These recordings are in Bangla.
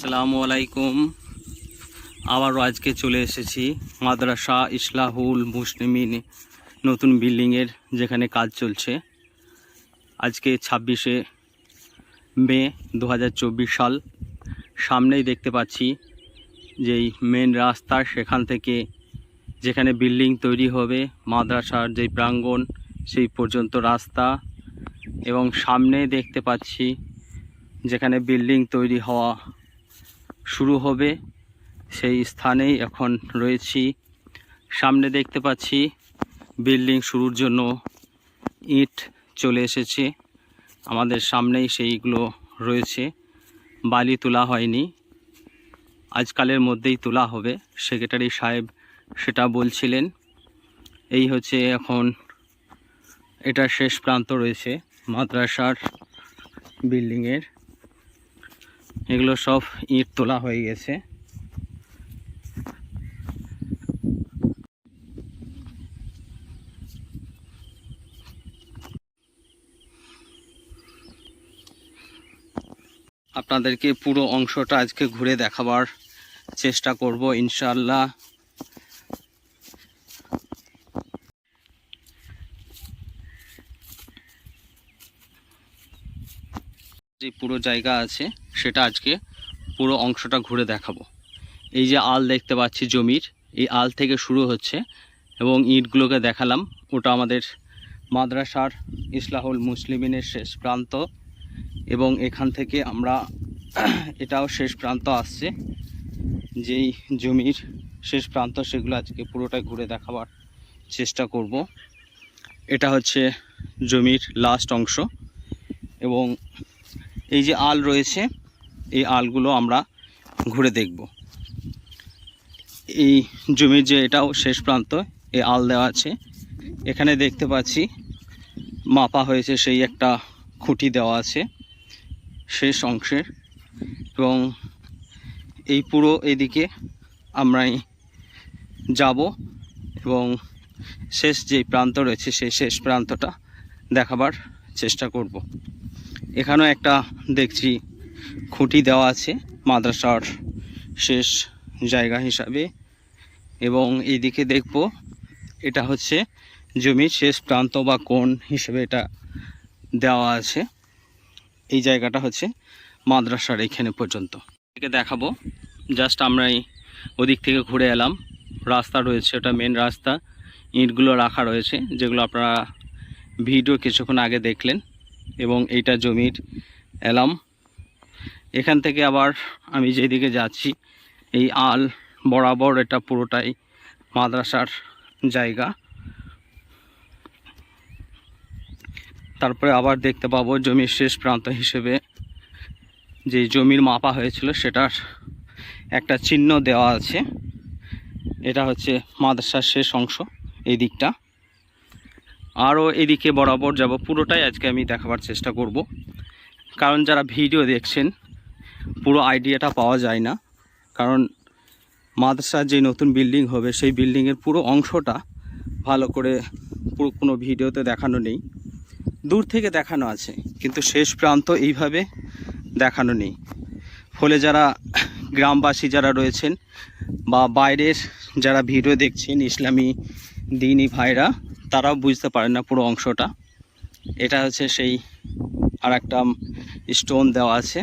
আসসালামু আলাইকুম। আবারও আজকে চলে এসেছি মাদ্রাসা ইসলাহুল মুসলিমিন নতুন বিল্ডিংয়ের যেখানে কাজ চলছে। আজকে 26শে মে 2024 সাল। সামনেই দেখতে পাচ্ছি যেই মেন রাস্তা, সেখান থেকে যেখানে বিল্ডিং তৈরি হবে মাদ্রাসার যেই প্রাঙ্গণ সেই পর্যন্ত রাস্তা, এবং সামনে দেখতে পাচ্ছি যেখানে বিল্ডিং তৈরি হওয়া শুরু হবে সেই স্থানেই এখন রয়েছি। সামনে দেখতে পাচ্ছি বিল্ডিং শুরুর জন্য ইট চলে এসেছে আমাদের সামনেই, সেইগুলো রয়েছে। বালি তোলা হয়নি, আজকালের মধ্যেই তোলা হবে, সেক্রেটারি সাহেব সেটা বলছিলেন। এই হচ্ছে এখন এটা শেষ প্রান্ত রয়েছে মাদ্রাসার বিল্ডিংয়ের। এগুলো সব ইট তোলা হয়ে গেছে। আপনাদেরকে পুরো অংশটা আজকে ঘুরে দেখাবার চেষ্টা করব ইনশাআল্লাহ। যে পুরো জায়গা আছে সেটা আজকে পুরো অংশটা ঘুরে দেখাবো। এই যে আল দেখতে পাচ্ছি জমির, এই আল থেকে শুরু হচ্ছে এবং ইটগুলোকে দেখালাম, ওটা আমাদের মাদ্রাসার ইসলাহুল মুসলিমিনের শেষ প্রান্ত, এবং এখান থেকে আমরা এটাও শেষ প্রান্ত আসছে, যেই জমির শেষ প্রান্ত সেগুলো আজকে পুরোটা ঘুরে দেখাবার চেষ্টা করব। এটা হচ্ছে জমির লাস্ট অংশ, এবং এই যে আল রয়েছে এই আলগুলো আমরা ঘুরে দেখব। এই জমির যে এটাও শেষ প্রান্ত, এই আল দেওয়া আছে। এখানে দেখতে পাচ্ছি মাপা হয়েছে, সেই একটা খুঁটি দেওয়া আছে শেষ অংশের, এবং এই পুরো এদিকে আমরাই যাব এবং শেষ যে প্রান্ত রয়েছে সেই শেষ প্রান্তটা দেখাবার চেষ্টা করব। এখানেও একটা দেখছি খুঁটি দেওয়া আছে মাদ্রাসার শেষ জায়গা হিসাবে, এবং এইদিকে দেখব এটা হচ্ছে জমির শেষ প্রান্ত বা কোণ হিসেবে এটা দেওয়া আছে। এই জায়গাটা হচ্ছে মাদ্রাসার এখানে পর্যন্ত একে দেখাবো। জাস্ট আমরাই ওদিক থেকে ঘুরে এলাম, রাস্তা রয়েছে, ওটা মেন রাস্তা, ইটগুলো রাখা রয়েছে যেগুলো আপনারা ভিডিও কিছুক্ষণ আগে দেখলেন, এবং এইটা জমির এলাম। এখান থেকে আবার আমি যেদিকে যাচ্ছি এই আল বরাবর এটা পুরোটাই মাদ্রাসার জায়গা। তারপরে আবার দেখতে পাবো জমির শেষ প্রান্ত হিসেবে যে জমির মাপা হয়েছিল সেটার একটা চিহ্ন দেওয়া আছে। এটা হচ্ছে মাদ্রাসার শেষ অংশ এই দিকটা। আরও এদিকে বরাবর যাব, পুরোটাই আজকে আমি দেখাবার চেষ্টা করব, কারণ যারা ভিডিও দেখছেন পুরো আইডিয়াটা পাওয়া যায় না, কারণ মাদ্রাসার যে নতুন বিল্ডিং হবে সেই বিল্ডিংয়ের পুরো অংশটা ভালো করে পুরো কোনো ভিডিওতে দেখানো নেই। দূর থেকে দেখানো আছে কিন্তু শেষ প্রান্ত এইভাবে দেখানো নেই। ফলে যারা গ্রামবাসী যারা রয়েছেন বা বাইরের যারা ভিডিও দেখছেন ইসলামী দিনী ভাইরা, তারাও বুঝতে পারেন না পুরো অংশটা। এটা হচ্ছে সেই আর একটা স্টোন দেওয়া আছে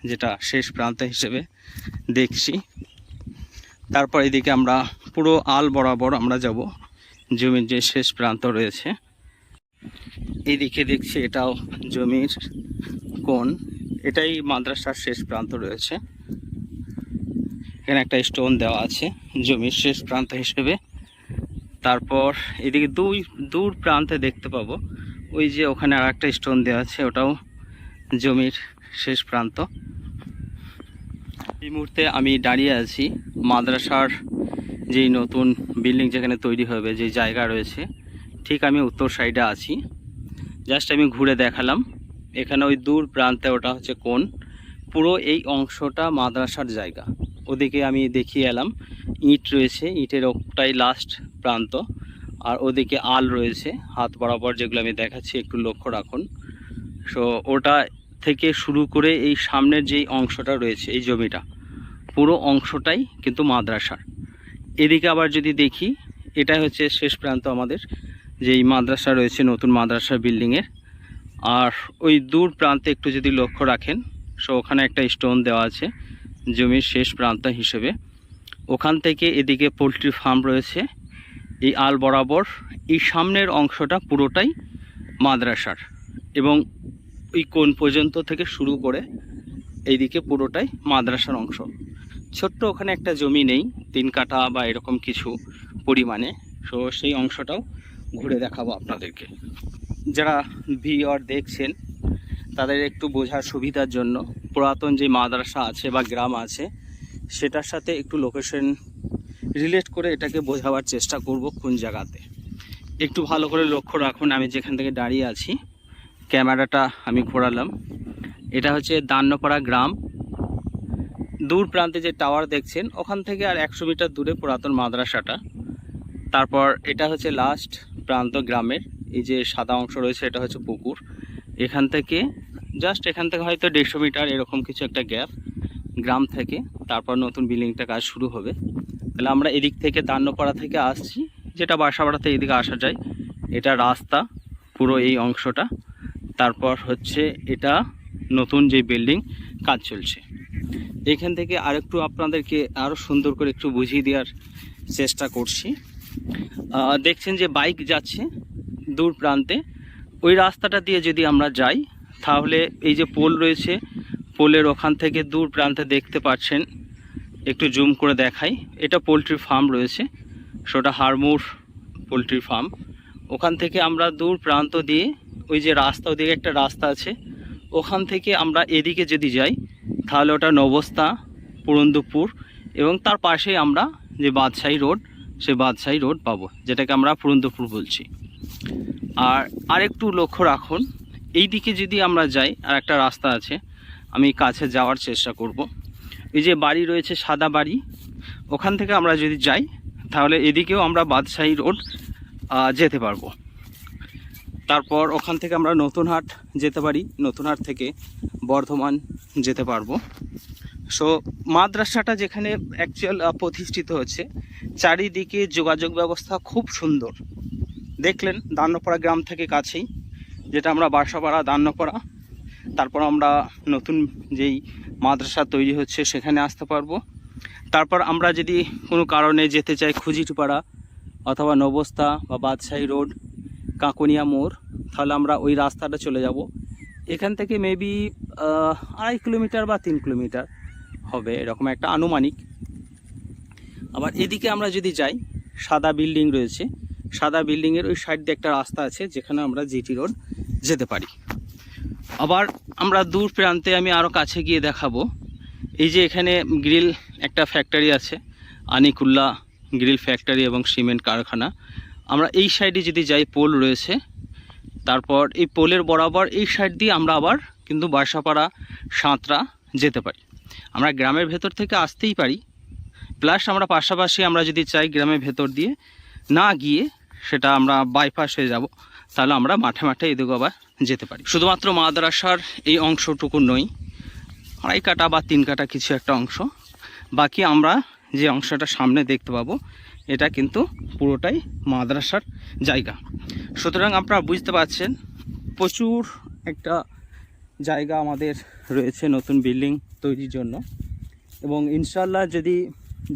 যেটা শেষ প্রান্ত হিসেবে দেখছি। তারপর এদিকে আমরা পুরো আল বরাবর আমরা যাব, জমির যে শেষ প্রান্ত রয়েছে এইদিকে দেখছি এটাও জমির কোণ, এটাই মাদ্রাসার শেষ প্রান্ত রয়েছে। এখানে একটা স্টোন দেওয়া আছে জমির শেষ প্রান্ত হিসেবে। তারপর এদিকে দূর প্রান্তে দেখতে পাবো ওই যে ওখানে আর একটা স্টোন দেওয়া আছে, ওটাও জমির শেষ প্রান্ত। এই মুহূর্তে আমি দাঁড়িয়ে আছি মাদ্রাসার যেই নতুন বিল্ডিং যেখানে তৈরি হবে, যে জায়গা রয়েছে ঠিক আমি উত্তর সাইডে আছি। জাস্ট আমি ঘুরে দেখালাম, এখানে ওই দূর প্রান্তে ওটা হচ্ছে কোণ, পুরো এই অংশটা মাদ্রাসার জায়গা। ওদিকে আমি দেখিয়ে এলাম ইট রয়েছে, ইটের ওটাই লাস্ট প্রান্ত, আর ওদিকে আল রয়েছে হাত বরাবর, যেগুলো আমি দেখাচ্ছি একটু লক্ষ্য রাখুন। সো ওটা থেকে শুরু করে এই সামনের যেই অংশটা রয়েছে এই জমিটা, পুরো অংশটাই কিন্তু মাদ্রাসার। এদিকে আবার যদি দেখি, এটাই হচ্ছে শেষ প্রান্ত আমাদের যেই মাদ্রাসা রয়েছে, নতুন মাদ্রাসা বিল্ডিংয়ের। আর ওই দূর প্রান্তে একটু যদি লক্ষ্য রাখেন, সো ওখানে একটা স্টোন দেওয়া আছে জমির শেষ প্রান্ত হিসেবে। ওখান থেকে এদিকে পোলট্রি ফার্ম রয়েছে, এই আল বরাবর এই সামনের অংশটা পুরোটাই মাদ্রাসার, এবং ওই কোণ পর্যন্ত থেকে শুরু করে এইদিকে পুরোটাই মাদ্রাসার অংশ। ছোট্ট ওখানে একটা জমি নেই 3 কাঠা বা এরকম কিছু পরিমাণে, সো সেই অংশটাও ঘুরে দেখাবো আপনাদেরকে। যারা ভিউয়ার দেখছেন তাদের একটু বোঝার সুবিধার জন্য পুরাতন যে মাদ্রাসা আছে বা গ্রাম আছে সেটার সাথে একটু লোকেশন রিলেট করে এটাকে বোঝাবার চেষ্টা করব কোন জায়গাতে। একটু ভালো করে লক্ষ্য রাখুন, আমি যেখান থেকে দাঁড়িয়ে আছি ক্যামেরাটা আমি ঘোরালাম, এটা হচ্ছে দান্নপাড়া গ্রাম। দূর প্রান্তে যে টাওয়ার দেখছেন ওখান থেকে আর 100 মিটার দূরে পুরাতন মাদ্রাসাটা। তারপর এটা হচ্ছে লাস্ট প্রান্ত গ্রামের, এই যে সাদা অংশ রয়েছে এটা হচ্ছে পুকুর। এখান থেকে জাস্ট এখান থেকে হয়তো 150 মিটার এরকম কিছু একটা গ্যাপ গ্রাম থেকে, তারপর নতুন বিল্ডিংটা কাজ শুরু হবে। তাহলে আমরা এদিক থেকে দান্নপাড়া থেকে আসছি, যেটা বাসাপাড়াতে এদিকে আসা যায়, এটা রাস্তা পুরো এই অংশটা। তারপর হচ্ছে এটা নতুন যে বিল্ডিং কাজ চলছে। এখান থেকে আরেকটু আপনাদেরকে আরও সুন্দর করে একটু বুঝিয়ে দেওয়ার চেষ্টা করছি। দেখছেন যে বাইক যাচ্ছে দূর প্রান্তে, ওই রাস্তাটা দিয়ে যদি আমরা যাই তাহলে এই যে পোল রয়েছে, পোলের ওখান থেকে দূর প্রান্তে দেখতে পাচ্ছেন, একটু জুম করে দেখাই, এটা পোলট্রি ফার্ম রয়েছে, সেটা হারমুর পোলট্রি ফার্ম। ওখান থেকে আমরা দূর প্রান্ত দিয়ে ওই যে রাস্তা, ওদিকে একটা রাস্তা আছে, ওখান থেকে আমরা এদিকে যদি যাই তাহলে ওটা নবস্তা, পুরন্দপুর, এবং তার পাশেই আমরা যে বাদশাহী রোড, সেই বাদশাহী রোড পাবো, যেটাকে আমরা পুরন্দপুর বলছি। আর আরেকটু লক্ষ্য রাখুন, এই দিকে যদি আমরা যাই আর একটা রাস্তা আছে, আমি কাছে যাওয়ার চেষ্টা করব। এই যে বাড়ি রয়েছে সাদা বাড়ি, ওখান থেকে আমরা যদি যাই তাহলে এদিকেও আমরা বাদশাহী রোড যেতে পারবো। তারপর ওখান থেকে আমরা নতুন হাট যেতে পারি, নতুন হাট থেকে বর্ধমান যেতে পারবো। সো মাদ্রাসাটা যেখানে অ্যাকচুয়াল প্রতিষ্ঠিত হচ্ছে, চারিদিকে যোগাযোগ ব্যবস্থা খুব সুন্দর। দেখলেন দান্নপাড়া গ্রাম থেকে কাছেই, যেটা আমরা বাসাপাড়া দান্নপাড়া, তারপর আমরা নতুন যেই মাদ্রাসা তৈরি হচ্ছে সেখানে আসতে পারবো। তারপর আমরা যদি কোনো কারণে যেতে চাই খুজিটপাড়া অথবা নবস্তা বা বাদশাহী রোড, কাঁকনিয়া মোড়, তাহলে আমরা ওই রাস্তাটা চলে যাব। এখান থেকে মেবি 2.5 কিলোমিটার বা 3 কিলোমিটার হবে, এরকম একটা আনুমানিক। আবার এদিকে আমরা যদি যাই, সাদা বিল্ডিং রয়েছে, সাদা বিল্ডিংয়ের ওই সাইড দিয়ে একটা রাস্তা আছে যেখানে আমরা জিটি রোড যেতে পারি। আবার আমরা দূর প্রান্তে আমি আরও কাছে গিয়ে দেখাবো, এই যে এখানে গ্রিল একটা ফ্যাক্টরি আছে, আনিকুল্লাহ গ্রিল ফ্যাক্টরি এবং সিমেন্ট কারখানা। আমরা এই সাইডে যদি যাই, পোল রয়েছে, তারপর এই পোলের বরাবর এই সাইড দিয়ে আমরা আবার কিন্তু বাসাপাড়া, সাঁতরা যেতে পারি। আমরা গ্রামের ভেতর থেকে আসতেই পারি, প্লাস আমরা পাশাপাশি আমরা যদি চাই গ্রামের ভেতর দিয়ে না গিয়ে সেটা আমরা বাইপাস হয়ে যাব, তাহলে আমরা মাঠে মাঠে এদিকে আবার যেতে পারি। শুধুমাত্র মাদ্রাসার এই অংশটুকু নয়, 2.5 কাঠা বা 3 কাঠা কিছু একটা অংশ, বাকি আমরা যে অংশটা সামনে দেখতে পাবো এটা কিন্তু পুরোটাই মাদ্রাসার জায়গা। সুতরাং আপনারা বুঝতে পারছেন প্রচুর একটা জায়গা আমাদের রয়েছে নতুন বিল্ডিং তৈরির জন্য। এবং ইনশাল্লাহ যদি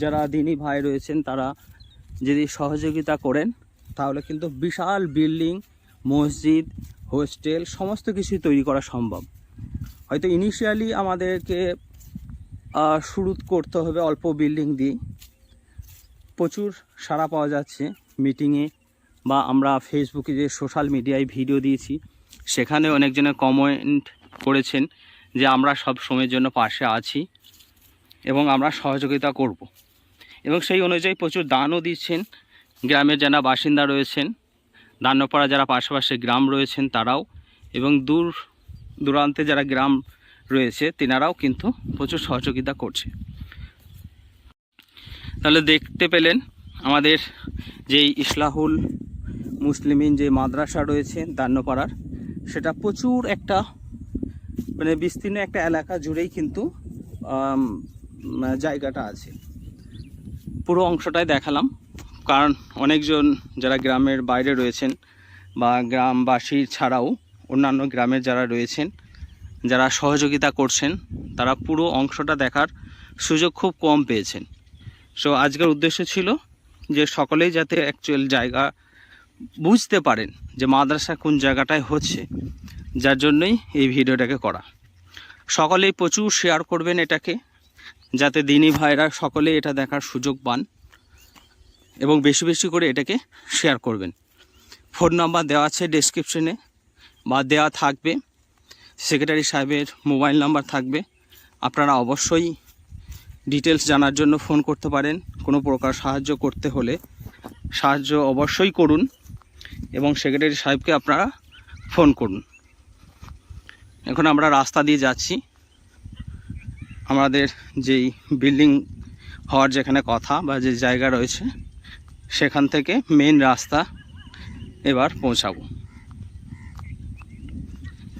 যারা দিনী ভাই রয়েছেন তারা যদি সহযোগিতা করেন তাহলে কিন্তু বিশাল বিল্ডিং, মসজিদ, হোস্টেল সমস্ত কিছুই তৈরি করা সম্ভব। হয়তো ইনিশিয়ালি আমাদেরকে শুরু করতে হবে অল্প বিল্ডিং দিয়ে। প্রচুর সাড়া পাওয়া যাচ্ছে মিটিংয়ে, বা আমরা ফেসবুকে যে সোশ্যাল মিডিয়ায় ভিডিও দিয়েছি সেখানে অনেকজনে কমেন্ট করেছেন যে আমরা সব সময়ের জন্য পাশে আছি এবং আমরা সহযোগিতা করব। এবং সেই অনুযায়ী প্রচুর দানও দিচ্ছেন গ্রামের যারা বাসিন্দা রয়েছেন, দান্নপাড়া যারা পাশাপাশি গ্রাম রয়েছেন তারাও, এবং দূর দূরান্তে যারা গ্রাম রয়েছে তেনারাও কিন্তু প্রচুর সহযোগিতা করছে। তাহলে দেখতে পেলেন আমাদের যেই ইসলাহুল মুসলিমিন যে মাদ্রাসা রয়েছে দান্নপাড়ার, সেটা প্রচুর একটা মানে বিস্তীর্ণ একটা এলাকা জুড়েই কিন্তু জায়গাটা আছে। পুরো অংশটাই দেখালাম, কারণ অনেকজন যারা গ্রামের বাইরে রয়েছেন বা গ্রামবাসী ছাড়াও অন্যান্য গ্রামের যারা রয়েছেন, যারা সহযোগিতা করছেন, তারা পুরো অংশটা দেখার সুযোগ খুব কম পেয়েছেন। সো আজকের উদ্দেশ্য ছিল যে সকলেই যাতে অ্যাকচুয়াল জায়গা বুঝতে পারেন যে মাদ্রাসা কোন জায়গাটায় হচ্ছে, যার জন্যই এই ভিডিওটাকে করা। সকলেই প্রচুর শেয়ার করবেন এটাকে, যাতে দিনী ভাইরা সকলে এটা দেখার সুযোগ পান, এবং বেশি বেশি করে এটাকে শেয়ার করবেন। ফোন নাম্বার দেওয়া আছে ডেসক্রিপশনে বা দেওয়া থাকবে, সেক্রেটারি সাহেবের মোবাইল নাম্বার থাকবে। আপনারা অবশ্যই ডিটেলস জানার জন্য ফোন করতে পারেন। কোনো প্রকার সাহায্য করতে হলে সাহায্য অবশ্যই করুন, এবং সেক্রেটারি সাহেবকে আপনারা ফোন করুন। এখন আমরা রাস্তা দিয়ে যাচ্ছি, আমাদের যেই বিল্ডিং হওয়ার যেখানে কথা বা যে জায়গা রয়েছে সেখান থেকে মেন রাস্তা এবার পৌঁছাবো।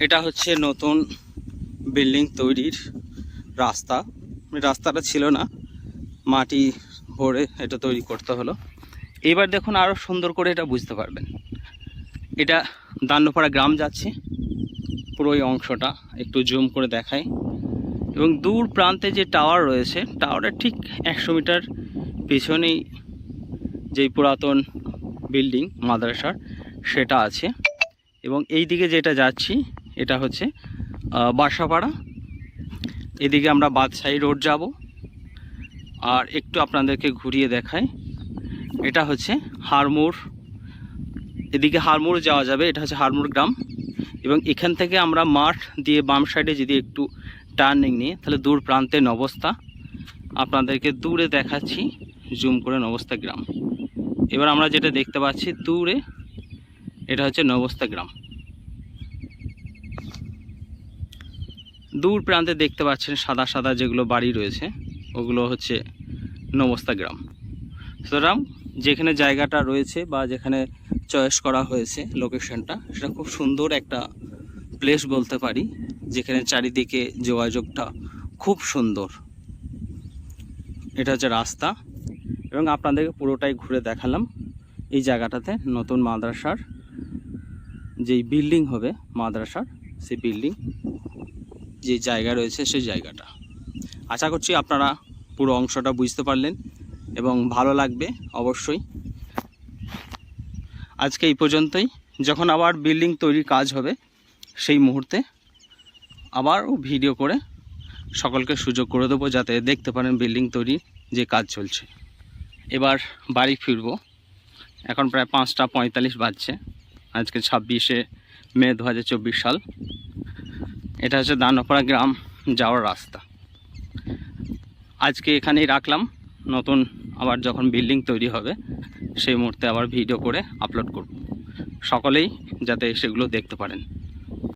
এটা হচ্ছে নতুন বিল্ডিং তৈরির রাস্তা। রাস্তাটা ছিল না, মাটি ভরে এটা তৈরি করতে হলো। এবার দেখুন আরও সুন্দর করে এটা বুঝতে পারবেন। এটা দান্নপাড়া গ্রাম যাচ্ছে, পুরো এই অংশটা একটু জুম করে দেখাই। এবং দূর প্রান্তে যে টাওয়ার রয়েছে, টাওয়ারের ঠিক 100 মিটার পিছনেই যেই পুরাতন বিল্ডিং মাদ্রাসার সেটা আছে। এবং এই দিকে যেটা যাচ্ছি এটা হচ্ছে বাসাপাড়া। এদিকে আমরা বাদশাহী রোড যাব। আর একটু আপনাদেরকে ঘুরিয়ে দেখাই, এটা হচ্ছে হারমুর। এদিকে হারমুর যাওয়া যাবে, এটা হচ্ছে হারমুর গ্রাম। এবং এখান থেকে আমরা মাঠ দিয়ে বাম সাইডে যদি একটু টার্নিং নিয়ে, তাহলে দূর প্রান্তে নবস্তা আপনাদেরকে দূরে দেখাচ্ছি, জুম করে নবস্তা গ্রাম। এবার আমরা যেটা দেখতে পাচ্ছি দূরে, এটা হচ্ছে নবস্তা গ্রাম। দূর প্রান্তে দেখতে পাচ্ছেন সাদা সাদা যেগুলো বাড়ি রয়েছে, ওগুলো হচ্ছে নবস্তা গ্রাম। সুতরাং যেখানে জায়গাটা রয়েছে বা যেখানে চয়েস করা হয়েছে লোকেশনটা, সেটা খুব সুন্দর একটা প্লেস বলতে পারি, যেখানে চারিদিকে যোগাযোগটা খুব সুন্দর। এটা হচ্ছে রাস্তা, এবং আপনাদেরকে পুরোটাই ঘুরে দেখালাম। এই জায়গাটাতে নতুন মাদ্রাসার যেই বিল্ডিং হবে মাদ্রাসার, সেই বিল্ডিং যে জায়গা রয়েছে সেই জায়গাটা। আশা করছি আপনারা পুরো অংশটা বুঝতে পারলেন এবং ভালো লাগবে অবশ্যই। আজকে এই পর্যন্তই। যখন আবার বিল্ডিং তৈরির কাজ হবে সেই মুহূর্তে আবার ভিডিও করে সকলকে সুযোগ করে দেবো, যাতে দেখতে পারেন বিল্ডিং তৈরির যে কাজ চলছে। এবার বাড়ি ফিরব। এখন প্রায় 5টা 45 বাজছে। আজকে 26শে মে 2024 সাল। এটা হচ্ছে দান্নপাড়া গ্রাম যাওয়ার রাস্তা। আজকে এখানেই রাখলাম। নতুন আবার যখন বিল্ডিং তৈরি হবে সেই মুহূর্তে আবার ভিডিও করে আপলোড করব, সকলেই যাতে সেগুলো দেখতে পারেন।